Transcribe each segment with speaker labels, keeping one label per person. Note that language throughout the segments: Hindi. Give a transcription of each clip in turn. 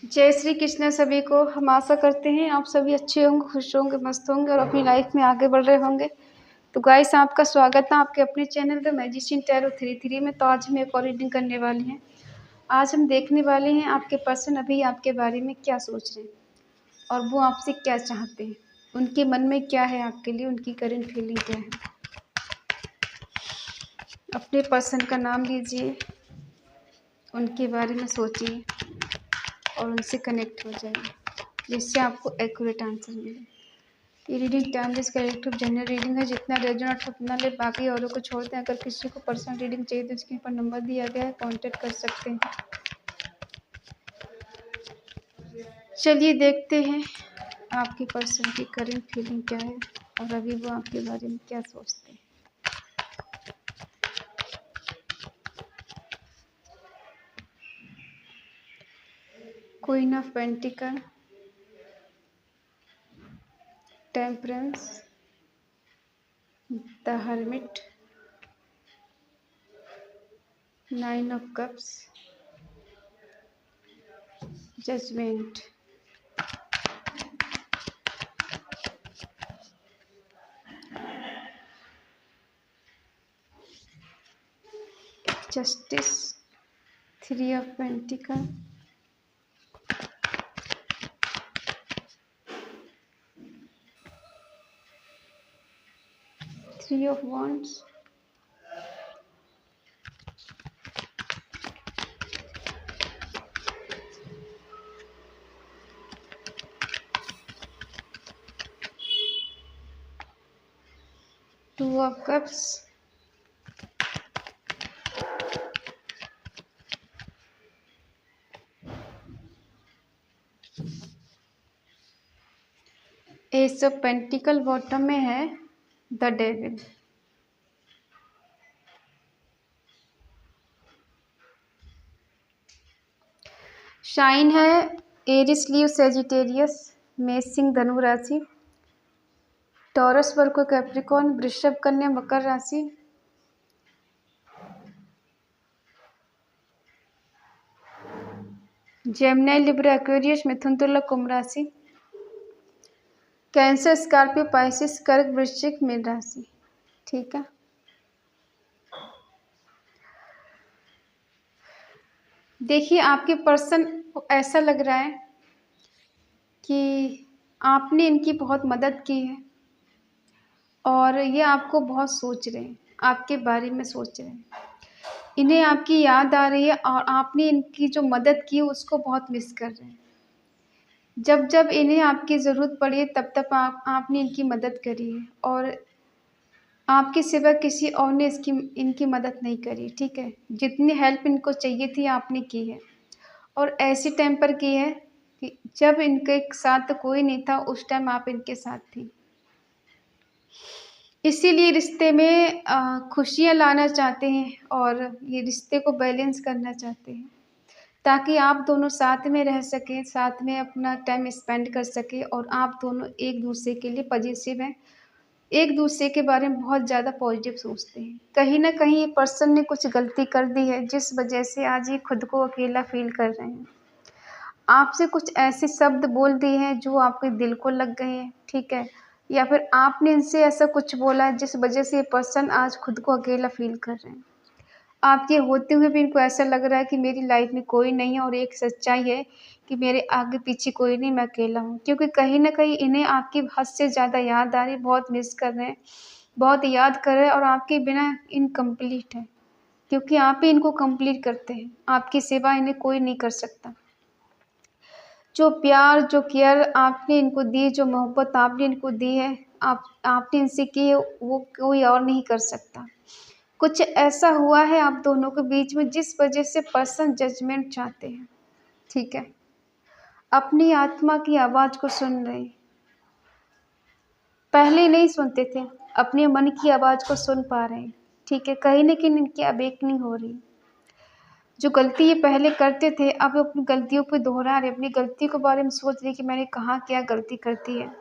Speaker 1: जय श्री कृष्ण सभी को। हम आशा करते हैं आप सभी अच्छे होंगे, खुश होंगे, मस्त होंगे और अपनी लाइफ में आगे बढ़ रहे होंगे। तो गाइस, आपका स्वागत है आपके अपने चैनल पे मैजिशियन टैरो 33 में। तो आज हम एक और रीडिंग करने वाले हैं। आज हम देखने वाले हैं आपके पर्सन अभी आपके बारे में क्या सोच रहे हैं और वो आपसे क्या चाहते हैं। उनके मन में क्या है आपके लिए, उनकी करंट फीलिंग क्या है। अपने पर्सन का नाम लीजिए, उनके बारे में सोचिए और उनसे कनेक्ट हो जाइए, जिससे आपको एक्यूरेट आंसर मिले। ये reading timeless collective general reading है। जितना रेजोनेट उतना ले, बाकी औरों को छोड़ दें। अगर किसी को पर्सनल रीडिंग चाहिए तो स्क्रीन पर नंबर दिया गया है, कांटेक्ट कर सकते हैं। चलिए देखते हैं आपके पर्सन की करंट फीलिंग क्या है और अभी वो आपके बारे में क्या सोचते हैं। Queen of pentacle, temperance, the hermit, nine of cups, judgement, justice, three of pentacle, three of wands, two of cups, ace of pentacle, bottom में है द डेविल। शाइन है एरिस, लीव, सेजिटेरियस, मेष, सिंह, धनु राशि, टॉरस, वर्गो, कैप्रिकॉर्न, वृषभ, कन्या, मकर राशि, जेमिनी, लिब्रा, एक्वेरियस, मिथुन, तुला, कुंभ राशि, कैंसर, स्कॉर्पियो, पाइसिस, कर्क, वृश्चिक, मीन राशि। ठीक है, देखिए आपके पर्सन को ऐसा लग रहा है कि आपने इनकी बहुत मदद की है और ये आपको बहुत सोच रहे हैं, आपके बारे में सोच रहे हैं। इन्हें आपकी याद आ रही है और आपने इनकी जो मदद की उसको बहुत मिस कर रहे हैं। जब जब इन्हें आपकी ज़रूरत पड़ी है तब तब आपने इनकी मदद करी है और आपके सिवा किसी और ने इनकी मदद नहीं करी। ठीक है, जितनी हेल्प इनको चाहिए थी आपने की है और ऐसे टाइम पर की है कि जब इनके साथ कोई नहीं था, उस टाइम आप इनके साथ थी। इसीलिए रिश्ते में खुशियाँ लाना चाहते हैं और ये रिश्ते को बैलेंस करना चाहते हैं ताकि आप दोनों साथ में रह सकें, साथ में अपना टाइम स्पेंड कर सकें और आप दोनों एक दूसरे के लिए पॉजिटिव हैं, एक दूसरे के बारे में बहुत ज़्यादा पॉजिटिव सोचते हैं। कहीं ना कहीं ये पर्सन ने कुछ गलती कर दी है जिस वजह से आज ये खुद को अकेला फील कर रहे हैं। आपसे कुछ ऐसे शब्द बोल दिए हैं जो आपके दिल को लग गए हैं। ठीक है, या फिर आपने इनसे ऐसा कुछ बोला है जिस वजह से ये पर्सन आज खुद को अकेला फील कर रहे हैं। आपके होते हुए भी इनको ऐसा लग रहा है कि मेरी लाइफ में कोई नहीं है और एक सच्चाई है कि मेरे आगे पीछे कोई नहीं, मैं अकेला हूँ। क्योंकि कहीं ना कहीं इन्हें आपकी हद से ज़्यादा याद आ रही है, बहुत मिस कर रहे हैं, बहुत याद कर रहे हैं और आपके बिना इनकम्प्लीट है। क्योंकि आप ही इनको कंप्लीट करते हैं, आपकी सेवा इन्हें कोई नहीं कर सकता। जो प्यार, जो केयर आपने इनको दी, जो मोहब्बत आपने इनको दी है, आपने इनसे की है, वो कोई और नहीं कर सकता। कुछ ऐसा हुआ है आप दोनों के बीच में जिस वजह से पर्सन जजमेंट चाहते हैं। ठीक है, अपनी आत्मा की आवाज़ को सुन रहे हैं। पहले नहीं सुनते थे, अपने मन की आवाज़ को सुन पा रहे हैं। ठीक है, कहीं ना कहीं इनकी अवेकनिंग हो रही है। जो गलती ये पहले करते थे अब अपनी गलतियों को दोहरा रहे, अपनी गलती के बारे में सोच रहे कि मैंने कहाँ क्या गलती कर दी है।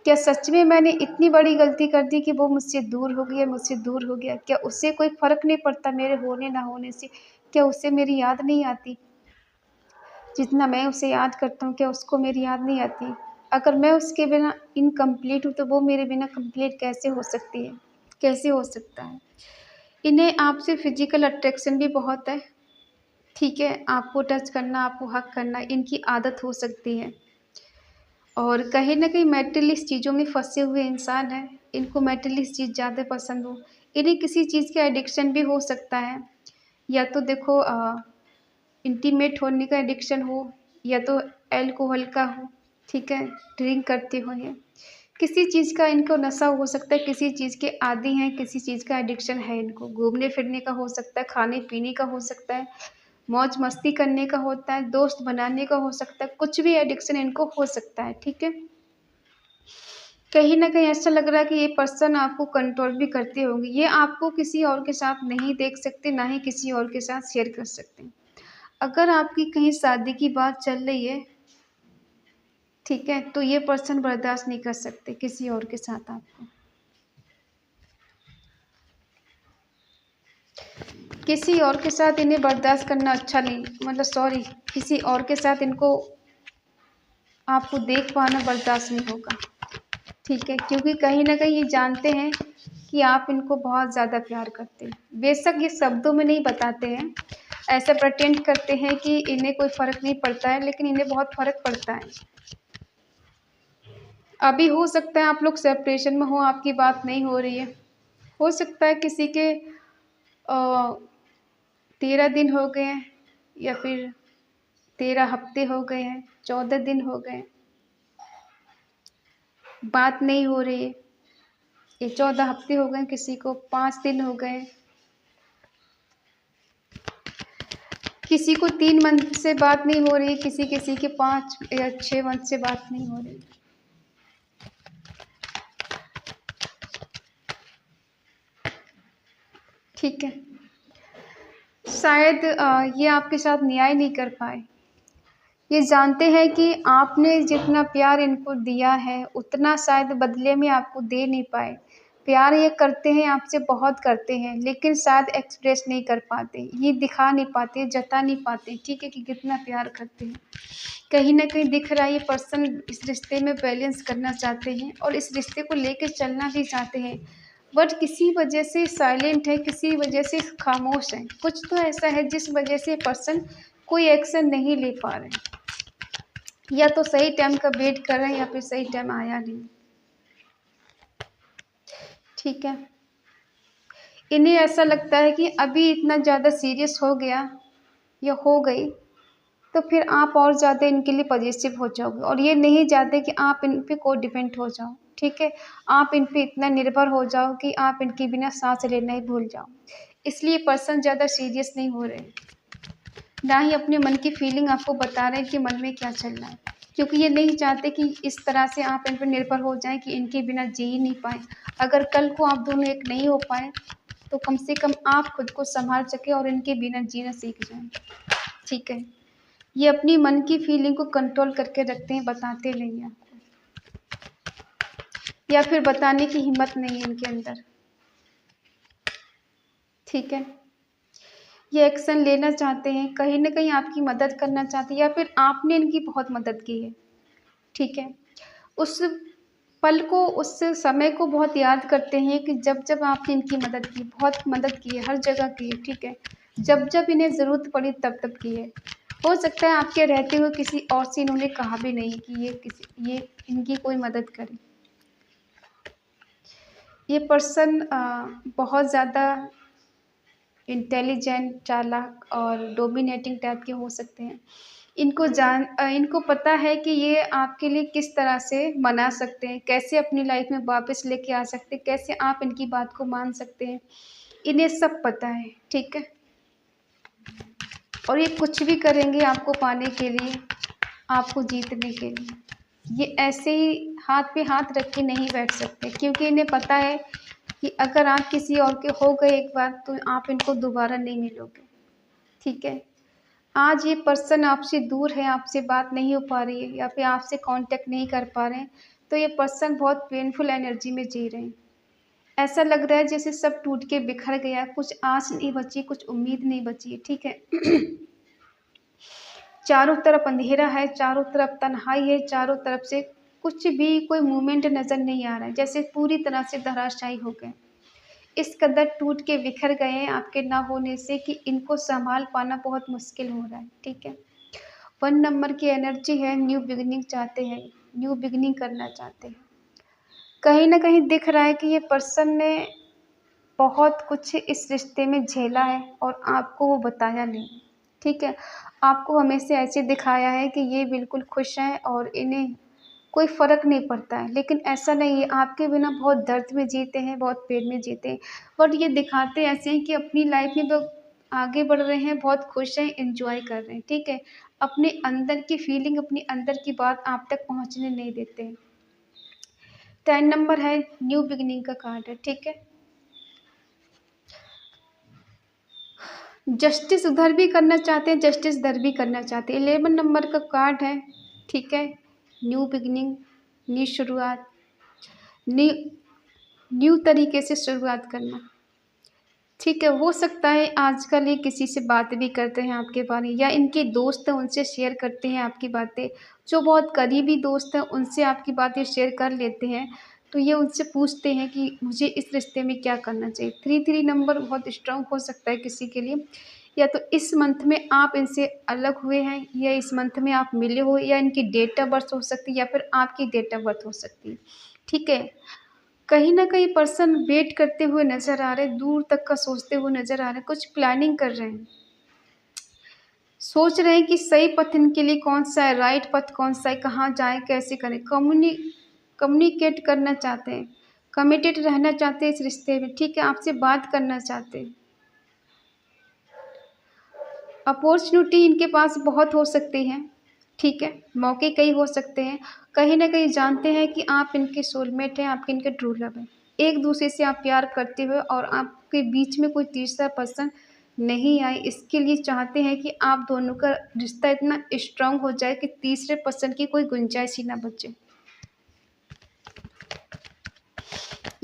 Speaker 1: क्या सच में मैंने इतनी बड़ी गलती कर दी कि वो मुझसे दूर हो गया, मुझसे दूर हो गया? क्या उससे कोई फ़र्क नहीं पड़ता मेरे होने ना होने से? क्या उससे मेरी याद नहीं आती? जितना मैं उसे याद करता हूँ, क्या उसको मेरी याद नहीं आती? अगर मैं उसके बिना इनकम्प्लीट हूँ, तो वो मेरे बिना कंप्लीट कैसे हो सकती है? कैसे हो सकता है? इन्हें आपसे फ़िज़िकल अट्रैक्शन भी बहुत है, ठीक है? आपको टच करना, आपको हग करना, इनकी आदत हो सकती है। और कहीं न कहीं मैटेरियलिस्ट चीज़ों में फँसे हुए इंसान हैं, इनको मैटेरियलिस्ट चीज़ ज़्यादा पसंद हो। इन्हें किसी चीज़ का एडिक्शन भी हो सकता है, या तो देखो इंटीमेट होने का एडिक्शन हो, या तो अल्कोहल का हो, ठीक है? ड्रिंक करते हो ये। किसी चीज़ का इनको नशा हो सकता है, किसी चीज़ के आदी हैं, किसी चीज़ का एडिक्शन है इनको। घूमने-फिरने का हो सकता है, खाने-पीने का हो सकता है, मौज-मस्ती करने का होता है, दोस्त बनाने का हो सकता है, कुछ भी एडिक्शन इनको हो सकता है, ठीक है? कहीं न कहीं ऐसा लग रहा है कि ये पर्सन आपको कंट्रोल भी करते होंगे। ये आपको किसी और के साथ नहीं देख सकते, ना ही किसी और के साथ शेयर कर सकते। अगर आपकी कहीं शादी की बात चल रही है, ठीक है? तो ये पर्सन बर्दाश्त नहीं कर सकते किसी और के साथ आपको। किसी और के साथ इन्हें बर्दाश्त करना अच्छा नहीं, मतलब सॉरी, किसी और के साथ इनको आपको देख पाना बर्दाश्त नहीं होगा, ठीक है? क्योंकि कहीं न कहीं ये जानते हैं कि आप इनको बहुत ज़्यादा प्यार करते हैं। बेशक ये शब्दों में नहीं बताते हैं, ऐसा प्रिटेंड करते हैं कि इन्हें कोई फ़र्क नहीं पड़ता है, लेकिन इन्हें बहुत फ़र्क पड़ता है। अभी हो सकता है आप लोग सेपरेशन में हो, आपकी बात नहीं हो रही है। हो सकता है किसी के 13 दिन हो गए हैं, या फिर 13 हफ्ते हो गए हैं, 14 दिन हो गए, बात नहीं हो रही है। ये 14 हफ्ते हो गए, किसी को 5 दिन हो गए, किसी को 3 मंथ से बात नहीं हो रही, किसी-किसी के 5 या 6 मंथ से बात नहीं हो रही। ठीक है। शायद ये आपके साथ न्याय नहीं कर पाए। ये जानते हैं कि आपने जितना प्यार इनको दिया है, उतना शायद बदले में आपको दे नहीं पाए। प्यार ये करते हैं, आपसे बहुत करते हैं, लेकिन शायद एक्सप्रेस नहीं कर पाते, ये दिखा नहीं पाते, जता नहीं पाते, ठीक है, कि कितना प्यार करते हैं। कहीं न कहीं दिख रहा है ये पर्सन इस रिश्ते में बैलेंस करना चाहते हैं और इस रिश्ते को लेके चलना भी चाहते हैं। बट किसी वजह से साइलेंट है, किसी वजह से खामोश हैं। कुछ तो ऐसा है जिस वजह से पर्सन कोई एक्शन नहीं ले पा रहे हैं। या तो सही टाइम का वेट कर रहे हैं, या फिर सही टाइम आया नहीं। ठीक है। इन्हें ऐसा लगता है कि अभी इतना ज़्यादा सीरियस हो गया या हो गई, तो फिर आप और ज़्यादा इनके लिए पॉज़िटिव हो जाओगे, और ये नहीं चाहते कि आप इन पे कोडिपेंडेंट हो जाओ, ठीक है? आप इन पे इतना निर्भर हो जाओ कि आप इनके बिना साँस लेना ही भूल जाओ। इसलिए पर्सन ज़्यादा सीरियस नहीं हो रहे, ना ही अपने मन की फीलिंग आपको बता रहे हैं कि मन में क्या चल रहा है। क्योंकि ये नहीं चाहते कि इस तरह से आप इन पर निर्भर हो जाएँ कि इनके बिना जी ही नहीं पाएँ। अगर कल को आप दोनों एक नहीं हो पाए, तो कम से कम आप खुद को सँभाल सकें और इनके बिना जीना सीख जाएँ, ठीक है? ये अपनी मन की फीलिंग को कंट्रोल करके रखते हैं, बताते नहीं हैं आपको, या फिर बताने की हिम्मत नहीं है इनके अंदर, ठीक है? ये एक्शन लेना चाहते हैं, कहीं न कहीं आपकी मदद करना चाहते हैं, या फिर आपने इनकी बहुत मदद की है, ठीक है? उस पल को, उस समय को बहुत याद करते हैं कि जब-जब आपने इनकी मदद की, बहुत मदद की है, हर जगह की है, ठीक है? जब-जब इन्हें ज़रूरत पड़ी तब-तब की है। हो सकता है आपके रहते हुए किसी और से इन्होंने कहा भी नहीं कि ये इनकी कोई मदद करे। ये पर्सन बहुत ज़्यादा इंटेलिजेंट, चालाक और डोमिनेटिंग टाइप के हो सकते हैं। इनको पता है कि ये आपके लिए किस तरह से मना सकते हैं, कैसे अपनी लाइफ़ में वापस लेके आ सकते हैं, कैसे आप इनकी बात को मान सकते हैं। इन्हें सब पता है, ठीक है? और ये कुछ भी करेंगे आपको पाने के लिए, आपको जीतने के लिए। ये ऐसे ही हाथ पे हाथ रख के नहीं बैठ सकते, क्योंकि इन्हें पता है कि अगर आप किसी और के हो गए एक बार, तो आप इनको दोबारा नहीं मिलोगे, ठीक है? आज ये पर्सन आपसे दूर है, आपसे बात नहीं हो पा रही है, या फिर आपसे कॉन्टैक्ट नहीं कर पा रहे हैं, तो ये पर्सन बहुत पेनफुल एनर्जी में जी रहे हैं। ऐसा लग रहा है जैसे सब टूट के बिखर गया, कुछ आस नहीं बची, कुछ उम्मीद नहीं बची है, ठीक है? चारों तरफ अंधेरा है, चारों तरफ तन्हाई है, चारों तरफ से कुछ भी कोई मूवमेंट नज़र नहीं आ रहा है, जैसे पूरी तरह से धराशायी हो गए। इस कदर टूट के बिखर गए हैं आपके ना होने से कि इनको संभाल पाना बहुत मुश्किल हो रहा है, ठीक है। 1 नंबर की एनर्जी है, न्यू बिगिनिंग चाहते हैं, न्यू बिगिनिंग करना चाहते हैं। कहीं न कहीं दिख रहा है कि ये पर्सन ने बहुत कुछ इस रिश्ते में झेला है और आपको वो बताया नहीं, ठीक है। आपको हमेशा ऐसे दिखाया है कि ये बिल्कुल खुश हैं और इन्हें कोई फ़र्क नहीं पड़ता है, लेकिन ऐसा नहीं है, आपके बिना बहुत दर्द में जीते हैं, बहुत पेन में जीते हैं। बट ये दिखाते ऐसे हैं कि अपनी लाइफ़ में वो आगे बढ़ रहे हैं, बहुत खुश हैं, एन्जॉय कर रहे हैं, ठीक है। अपने अंदर की फीलिंग, अपने अंदर की बात आप तक पहुँचने नहीं देते हैं। 10 नंबर है, न्यू बिगिनिंग का कार्ड है, ठीक है। जस्टिस उधर भी करना चाहते हैं, जस्टिस इधर भी करना चाहते हैं। 11 नंबर का कार्ड है, ठीक है। न्यू बिगिनिंग, न्यू शुरुआत, न्यू न्यू तरीके से शुरुआत करना, ठीक है। हो सकता है आजकल ये किसी से बात भी करते हैं आपके बारे में, या इनके दोस्त हैं उनसे शेयर करते हैं आपकी बातें। जो बहुत करीबी दोस्त हैं उनसे आपकी बातें शेयर कर लेते हैं, तो ये उनसे पूछते हैं कि मुझे इस रिश्ते में क्या करना चाहिए। 33 नंबर बहुत स्ट्रॉन्ग हो सकता है किसी के लिए, या तो इस मंथ में आप इनसे अलग हुए हैं, या इस मंथ में आप मिले हो, या इनकी डेट ऑफ बर्थ हो सकती है, या फिर आपकी डेट ऑफ बर्थ हो सकती है, ठीक है। कहीं न कहीं पर्सन वेट करते हुए नज़र आ रहे हैं, दूर तक का सोचते हुए नज़र आ रहे हैं, कुछ प्लानिंग कर रहे हैं। सोच रहे हैं कि सही पथ इनके लिए कौन-सा है, राइट पथ कौन-सा है, कहाँ जाएँ, कैसे करें। कम्युनिकेट करना चाहते हैं, कमिटेड रहना चाहते हैं इस रिश्ते में, ठीक है, आपसे बात करना चाहते हैं। अपॉर्च्युनिटी इनके पास बहुत हो सकती है, ठीक है, मौके कई हो सकते हैं। कहीं न कहीं जानते हैं कि आप इनके सोलमेट हैं, आपके इनके ट्रू लव हैं। एक-दूसरे से आप प्यार करते हुए और आपके बीच में कोई तीसरा पर्सन नहीं आए, इसके लिए चाहते हैं कि आप दोनों का रिश्ता इतना स्ट्रॉन्ग हो जाए कि तीसरे पर्सन की कोई गुंजाइश ही ना बचे।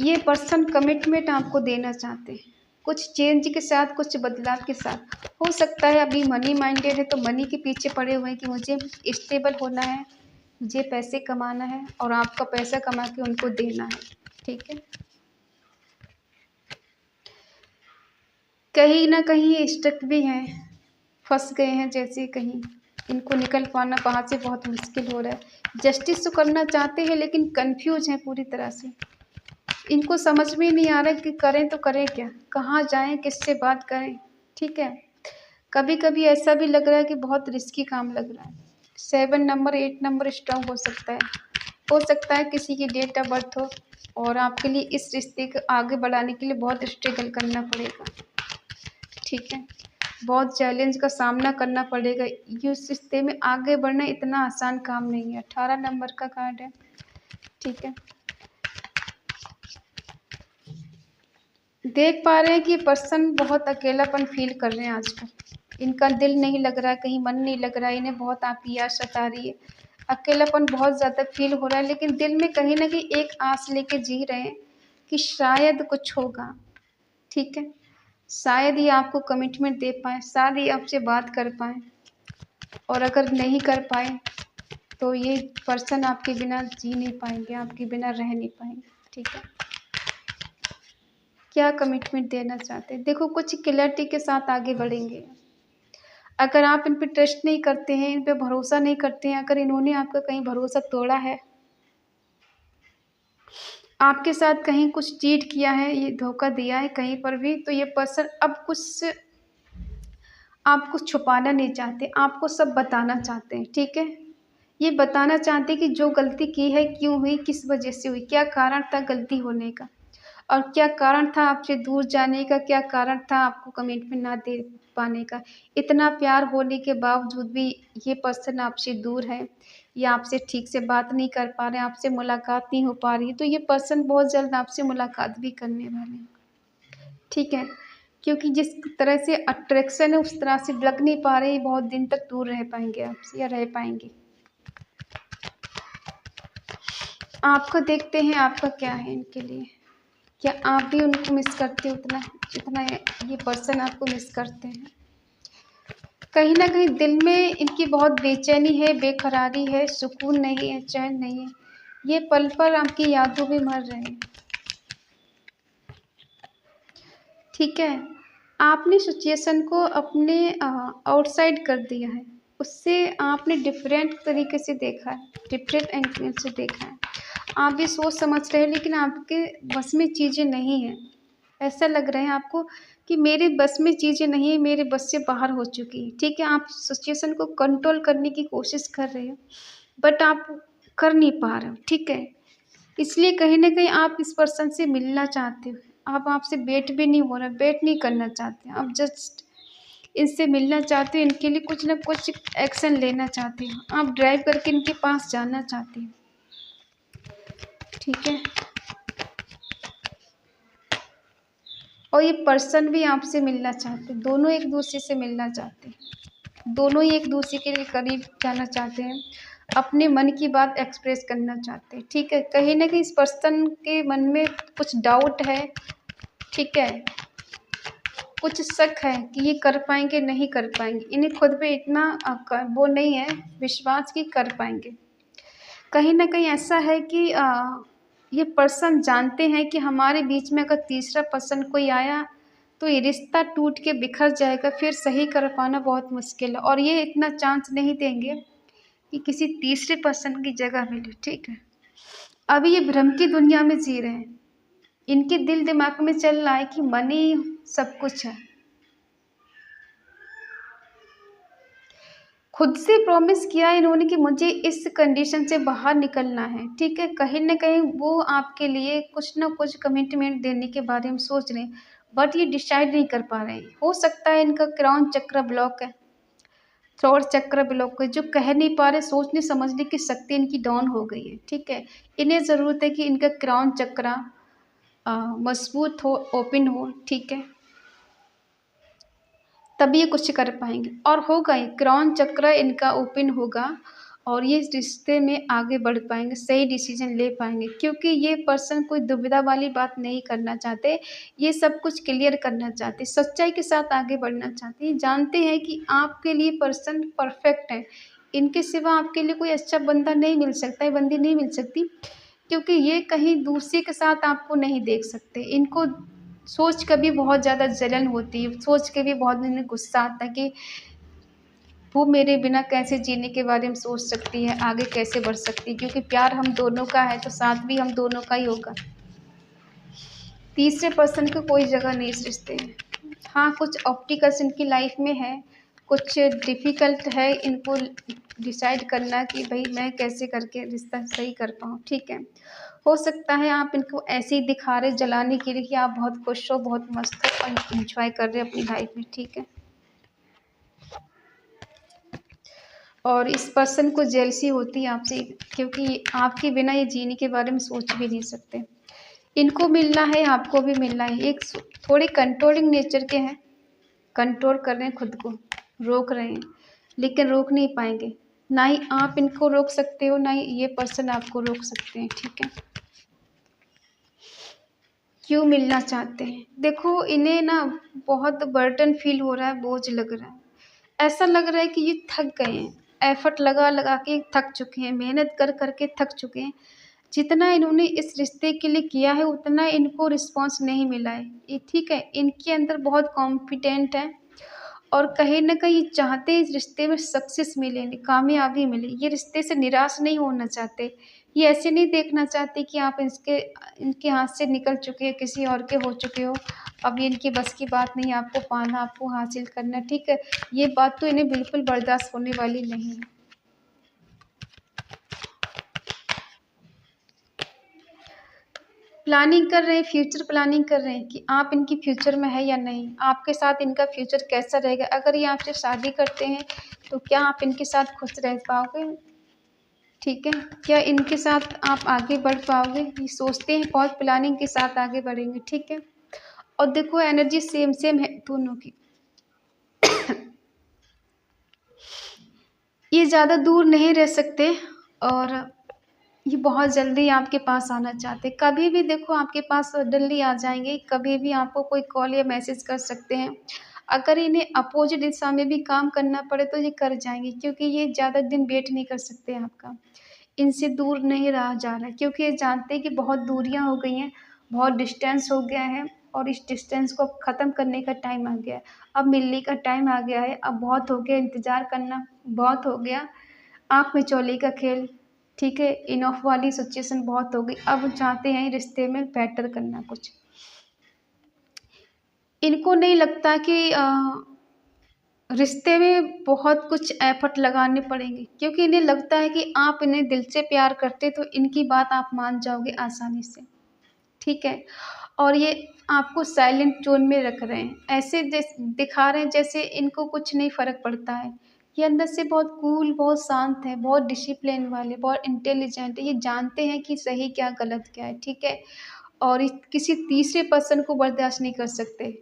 Speaker 1: ये पर्सन कमिटमेंट आपको देना चाहते हैं, कुछ चेंज के साथ, कुछ बदलाव के साथ। हो सकता है अभी मनी माइंडेड है, तो मनी के पीछे पड़े हुए हैं कि मुझे स्टेबल होना है, मुझे पैसे कमाना है और आपका पैसा कमा के उनको देना है, ठीक है। कहीं न कहीं ये स्टक भी हैं, फँस गए हैं जैसे कहीं, इनको निकल पाना वहाँ से बहुत मुश्किल हो रहा है। जस्टिस तो करना चाहते हैं लेकिन कन्फ्यूज़ हैं पूरी तरह से। इनको समझ में नहीं आ रहा है कि करें तो करें क्या? कहाँ जाएँ, किससे बात करें? ठीक है? कभी-कभी ऐसा भी लग रहा है कि बहुत रिस्की काम लग रहा है। 7 नंबर, 8 नंबर स्ट्रॉन्ग हो सकता है। हो सकता है किसी की डेट ऑफ बर्थ हो और आपके लिए इस रिश्ते को आगे बढ़ाने के लिए बहुत स्ट्रगल करना पड़ेगा, ठीक है? बहुत चैलेंज का सामना करना पड़ेगा। ये इस रिश्ते में आगे बढ़ना इतना आसान काम नहीं है। 18 नंबर का कार्ड है, ठीक है? देख पा रहे हैं कि ये पर्सन बहुत अकेलापन फ़ील कर रहे हैं आजकल। इनका दिल नहीं लग रहा है, कहीं मन नहीं लग रहा है, इन्हें बहुत आपकी याद सता रही है। अकेलापन बहुत ज़्यादा फ़ील हो रहा है, लेकिन दिल में कहीं न कहीं एक आस लेके जी रहे हैं कि शायद कुछ होगा, ठीक है? शायद ये आपको कमिटमेंट दे पाएँ, शायद ये आपसे बात कर पाएँ, और अगर नहीं कर पाए, तो ये पर्सन आपके बिना जी नहीं पाएँगे, आपके बिना रह नहीं पाएँगे, ठीक है? क्या कमिटमेंट देना चाहते हैं? देखो, कुछ क्लैरिटी के साथ आगे बढ़ेंगे। अगर आप इन पे ट्रस्ट नहीं करते हैं, इन पे भरोसा नहीं करते हैं, अगर इन्होंने आपका कहीं भरोसा तोड़ा है, आपके साथ कहीं कुछ चीट किया है, ये धोखा दिया है कहीं पर भी, तो ये पर्सन अब कुछ आपको छुपाना नहीं चाहते, आपको सब बताना चाहते हैं, ठीक है? ये बताना चाहते हैं कि जो गलती की है, क्यों हुई, किस वजह से हुई, क्या कारण था गलती होने का। और क्या कारण था आपसे दूर जाने का, क्या कारण था आपको कमिटमेंट ना दे पाने का। इतना प्यार होने के बावजूद भी ये पर्सन आपसे दूर है, या आपसे ठीक से बात नहीं कर पा रहे हैं, आपसे मुलाकात नहीं हो पा रही है, तो ये पर्सन बहुत जल्द आपसे मुलाकात भी करने वाले हैं, ठीक है? क्योंकि जिस तरह से अट्रैक्शन है, उस तरह से लग नहीं पा रहे, बहुत दिन तक दूर रह पाएँगे आपसे, या रह पाएँगे। आपको देखते हैं आपका क्या है इनके लिए। क्या आप भी उनको मिस करते हो उतना जितना ये पर्सन आपको मिस करते हैं? कहीं न कहीं दिल में इनकी बहुत बेचैनी है, बेकरारी है, सुकून नहीं है, चैन नहीं है। ये पल-पल आपकी यादों में मर रहे हैं। ठीक है? आपने सिचुएशन को अपने आउटसाइड कर दिया है। उससे आपने डिफरेंट तरीके से देखा है, डिफरेंट एंगल से देखा है। आप ये सोच समझ रहे हैं लेकिन आपके बस में चीज़ें नहीं हैं। ऐसा लग रहा है आपको कि मेरे बस में चीज़ें नहीं हैं, मेरे बस से बाहर हो चुकी हैं। ठीक है? आप सिचुएशन को कंट्रोल करने की कोशिश कर रहे हो, बट आप कर नहीं पा रहे हो। ठीक है? इसलिए कहीं न कहीं आप इस पर्सन से मिलना चाहते हो। आप आपसे वेट भी नहीं हो रहा, वेट नहीं करना चाहते। आप जस्ट इनसे मिलना चाहते हो, इनके लिए कुछ न कुछ एक्शन लेना चाहते हो। आप ड्राइव करके इनके पास जाना चाहते हो। ठीक है? और ये पर्सन भी आपसे मिलना चाहते हैं। दोनों एक-दूसरे से मिलना चाहते हैं। दोनों ही एक-दूसरे के करीब जाना चाहते हैं। अपने मन की बात एक्सप्रेस करना चाहते हैं। ठीक है? कहीं न कहीं इस पर्सन के मन में कुछ डाउट है। ठीक है? कुछ शक है कि ये कर पाएँगे, नहीं कर पाएँगे। इन्हें खुद पे इतना वो नहीं है विश्वास कि कर पाएँगे। कहीं न कहीं ऐसा है कि ये पर्सन जानते हैं कि हमारे बीच में अगर तीसरा पर्सन कोई आया, तो ये रिश्ता टूट के बिखर जाएगा, फिर सही कर पाना बहुत मुश्किल है और ये इतना चांस नहीं देंगे कि किसी तीसरे पर्सन की जगह मिले। ठीक है? अभी ये भ्रम की दुनिया में जी रहे हैं। इनके दिल दिमाग में चल रहा है कि मनी सब कुछ है। खुद से प्रॉमिस किया इन्होंने कि मुझे इस कंडीशन से बाहर निकलना है। ठीक है? कहीं न कहीं वो आपके लिए कुछ न कुछ कमिटमेंट देने के बारे में सोच रहे हैं, बट ये डिसाइड नहीं कर पा रहे हैं। हो सकता है इनका क्राउन चक्र ब्लॉक है, थ्रोट चक्र ब्लॉक है, जो कह नहीं पा रहे, सोचने समझने की शक्ति इनकी डाउन हो गई है। ठीक है? इन्हें ज़रूरत है कि इनका क्राउन चक्र मज़बूत हो, ओपन हो। ठीक है? तभी ये कुछ कर पाएँगे और होगा ही, क्राउन चक्र इनका ओपन होगा और ये इस रिश्ते में आगे बढ़ पाएँगे, सही डिसीज़न ले पाएँगे क्योंकि ये पर्सन कोई दुविधा वाली बात नहीं करना चाहते, ये सब कुछ क्लियर करना चाहते, सच्चाई के साथ आगे बढ़ना चाहते हैं, जानते हैं कि आपके लिए पर्सन परफेक्ट है। इनके सिवा आपके लिए कोई अच्छा बंदा नहीं मिल सकता है, बंदी नहीं मिल सकती क्योंकि ये कहीं दूसरे के साथ आपको नहीं देख सकते। इनको सोच कर भी बहुत ज़्यादा जलन होती है, सोच के भी बहुत इन्हें गुस्सा आता है कि वो मेरे बिना कैसे जीने के बारे में सोच सकती है, आगे कैसे बढ़ सकती है क्योंकि प्यार हम दोनों का है तो साथ भी हम दोनों का ही होगा। तीसरे पर्सन को कोई जगह नहीं इस रिश्ते में। हाँ, कुछ ऑब्स्टिकल्स इनकी लाइफ में है, कुछ डिफ़िकल्ट है इनको डिसाइड करना कि भई मैं कैसे करके रिश्ता सही कर पाऊँ, ठीक है। हो सकता है आप इनको ऐसे ही दिखा रहे जलाने के लिए कि आप बहुत खुश हो, बहुत मस्त हो और एन्जॉय कर रहे हो अपनी लाइफ में, ठीक है। और इस पर्सन को जेलसी होती है आपसे क्योंकि आपके बिना ये जीने के बारे में सोच भी नहीं सकते। इनको मिलना है, आपको भी मिलना है। एक थोड़े कंट्रोलिंग नेचर के हैं, कंट्रोल कर रहे हैं खुद को, रोक रहे हैं, लेकिन रोक नहीं पाएँगे। ना ही आप इनको रोक सकते हो, ना ही ये पर्सन आपको रोक सकते हैं, ठीक है। क्यों मिलना चाहते हैं? देखो इन्हें ना बहुत बर्डन फ़ील हो रहा है, बोझ लग रहा है। ऐसा लग रहा है कि ये थक गए हैं, एफ़र्ट लगा-लगा के थक चुके हैं, मेहनत कर-कर के थक चुके हैं। जितना इन्होंने इस रिश्ते के लिए किया है, उतना इनको रिस्पॉन्स नहीं मिला है। ये ठीक है, इनके अंदर बहुत कॉन्फिडेंट है और कहीं न कहीं चाहते हैं इस रिश्ते में सक्सेस मिले, कामयाबी मिले। ये रिश्ते से निराश नहीं होना चाहते। ये ऐसे नहीं देखना चाहते कि आप इनके हाथ से निकल चुके हैं, किसी और के हो चुके हो। अब ये इनकी बस की बात नहीं है आपको पाना, आपको हासिल करना, ठीक है? ये बात तो इन्हें बिल्कुल बर्दाश्त होने वाली नहीं है। प्लानिंग कर रहे हैं, फ्यूचर प्लानिंग कर रहे हैं कि आप इनकी फ्यूचर में है या नहीं, आपके साथ इनका फ्यूचर कैसा रहेगा। अगर ये आपसे शादी करते हैं, तो क्या आप इनके साथ खुश रह पाओगे? ठीक है? क्या इनके साथ आप आगे बढ़ पाओगे? ये सोचते हैं बहुत प्लानिंग के साथ आगे बढ़ेंगे, ठीक है? और देखो एनर्जी सेम सेम है दोनों की। ये ज़्यादा दूर नहीं रह सकते और ये बहुत जल्दी आपके पास आना चाहते हैं। कभी भी देखो आपके पास सडनली आ जाएँगे, कभी भी आपको कोई कॉल या मैसेज कर सकते हैं। अगर इन्हें अपोज़िट दिशा में भी काम करना पड़े तो ये कर जाएँगे, क्योंकि ये ज़्यादा दिन वेट नहीं कर सकते आपका। इनसे दूर नहीं रहा जा रहा है, क्योंकि ये जानते हैं कि बहुत दूरियाँ हो गई हैं, बहुत डिस्टेंस हो गया है और इस डिस्टेंस को अब ख़त्म करने का टाइम आ गया है। अब मिलने का टाइम आ गया है, अब बहुत हो गया इंतज़ार करना, बहुत हो गया आँख मिचौली का खेल, ठीक है? इनफ वाली सिचुएशन बहुत हो गई, अब चाहते हैं रिश्ते में बेटर करना कुछ। इनको नहीं लगता कि रिश्ते में बहुत कुछ एफ़र्ट लगाने पड़ेंगे, क्योंकि इन्हें लगता है कि आप इन्हें दिल से प्यार करते तो इनकी बात आप मान जाओगे आसानी से, ठीक है? और ये आपको साइलेंट टोन में रख रहे हैं, ऐसे दिखा रहे हैं जैसे इनको कुछ नहीं फ़र्क पड़ता है। ये अंदर से बहुत कूल, बहुत शांत है, बहुत डिसिप्लिन वाले, बहुत इंटेलिजेंट है, ये जानते हैं कि सही क्या गलत क्या है, ठीक है? और किसी तीसरे पर्सन को बर्दाश्त नहीं कर सकते।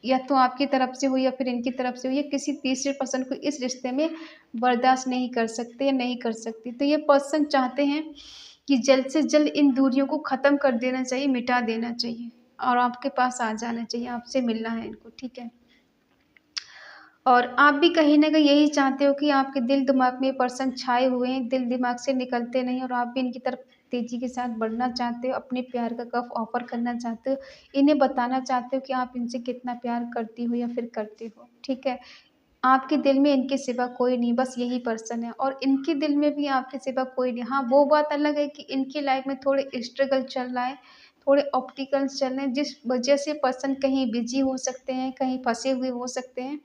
Speaker 1: या तो आपकी तरफ से हो या फिर इनकी तरफ से हो, ये किसी तीसरे पर्सन को इस रिश्ते में बर्दाश्त नहीं कर सकते या नहीं कर सकती। तो ये पर्सन चाहते हैं कि जल्द से जल्द इन दूरियों को ख़त्म कर देना चाहिए, मिटा देना चाहिए और आपके पास आ जाना चाहिए, आपसे मिलना है इनको, ठीक है? और आप भी कहीं न कहीं यही चाहते हो कि आपके दिल-दिमाग में ये पर्सन छाए हुए हैं, दिल-दिमाग से निकलते नहीं और आप भी इनकी तरफ तेज़ी के साथ बढ़ना चाहते हो, अपने प्यार का कप ऑफ़र करना चाहते हो, इन्हें बताना चाहते हो कि आप इनसे कितना प्यार करती हो या फिर करते हो, ठीक है? आपके दिल में इनके सिवा कोई नहीं, बस यही पर्सन है और इनके दिल में भी आपके सिवा कोई नहीं। हाँ, वो बात अलग है कि इनकी लाइफ़ में थोड़े स्ट्रगल चल रहा है, थोड़े ऑब्स्टिकल्स चल रहे हैं, जिस वजह से पर्सन कहीं बिज़ी हो सकते हैं, कहीं फँसे हुए हो सकते हैं।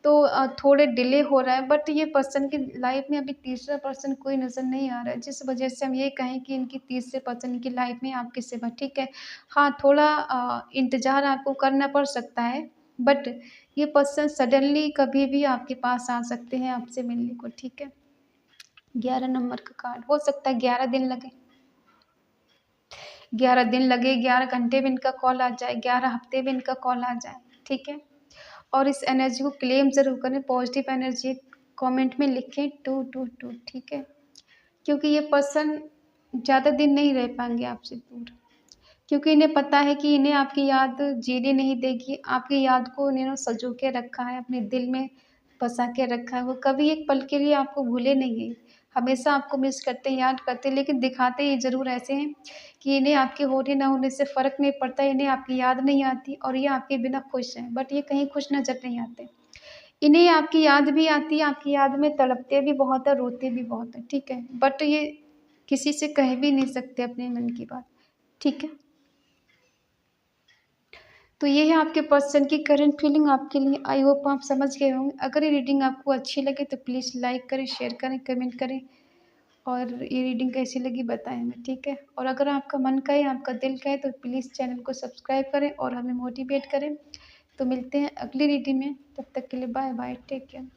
Speaker 1: तो थोड़े डिले हो रहा है, बट ये पर्सन की लाइफ़ में अभी तीसरा पर्सन कोई नज़र नहीं आ रहा है, जिस वजह से हम ये कहें कि इनकी तीसरे पर्सन की लाइफ़ में आपके सिवा, ठीक है। हाँ, थोड़ा इंतज़ार आपको करना पड़ सकता है, बट ये पर्सन सडनली कभी भी आपके पास आ सकते हैं आपसे मिलने को, ठीक है। 11 नंबर का कार्ड, हो सकता है 11 दिन लगे, 11 दिन लगे, 11 घंटे में इनका कॉल आ जाए, 11 हफ्ते में इनका कॉल आ जाए, ठीक है। और इस एनर्जी को क्लेम ज़रूर करें, पॉज़िटिव एनर्जी कमेंट में लिखें 222, ठीक है। क्योंकि ये पर्सन ज़्यादा दिन नहीं रह पाएँगे आपसे दूर, क्योंकि इन्हें पता है कि इन्हें आपकी याद जीने नहीं देगी, आपकी याद को इन्होंने सँजो के रखा है, अपने दिल में बसा के रखा है, वो कभी एक पल के लिए आपको भूले नहीं हैं। हमेशा आपको मिस करते हैं, याद करते हैं, लेकिन दिखाते ये ज़रूर ऐसे हैं कि इन्हें आपके होने ना होने से फ़र्क नहीं पड़ता, इन्हें आपकी याद नहीं आती और ये आपके बिना खुश हैं, बट ये कहीं खुश नज़र नहीं आते। इन्हें आपकी याद भी आती है, आपकी याद में तड़पते भी बहुत हैं, रोते भी बहुत हैं, ठीक है? बट ये किसी से कह भी नहीं सकते अपने मन की बात, ठीक है? तो ये है आपके पर्सन की करंट फीलिंग आपके लिए। आई होप आप समझ गए होंगे। अगर ये रीडिंग आपको अच्छी लगे तो प्लीज़ लाइक करें, शेयर करें, कमेंट करें और ये रीडिंग कैसी लगी बताएँ हमें, ठीक है? और अगर आपका मन का है, आपका दिल का है तो प्लीज़ चैनल को सब्सक्राइब करें और हमें मोटिवेट करें। तो मिलते हैं अगली रीडिंग में, तब तक के लिए बाय बाय, टेक केयर।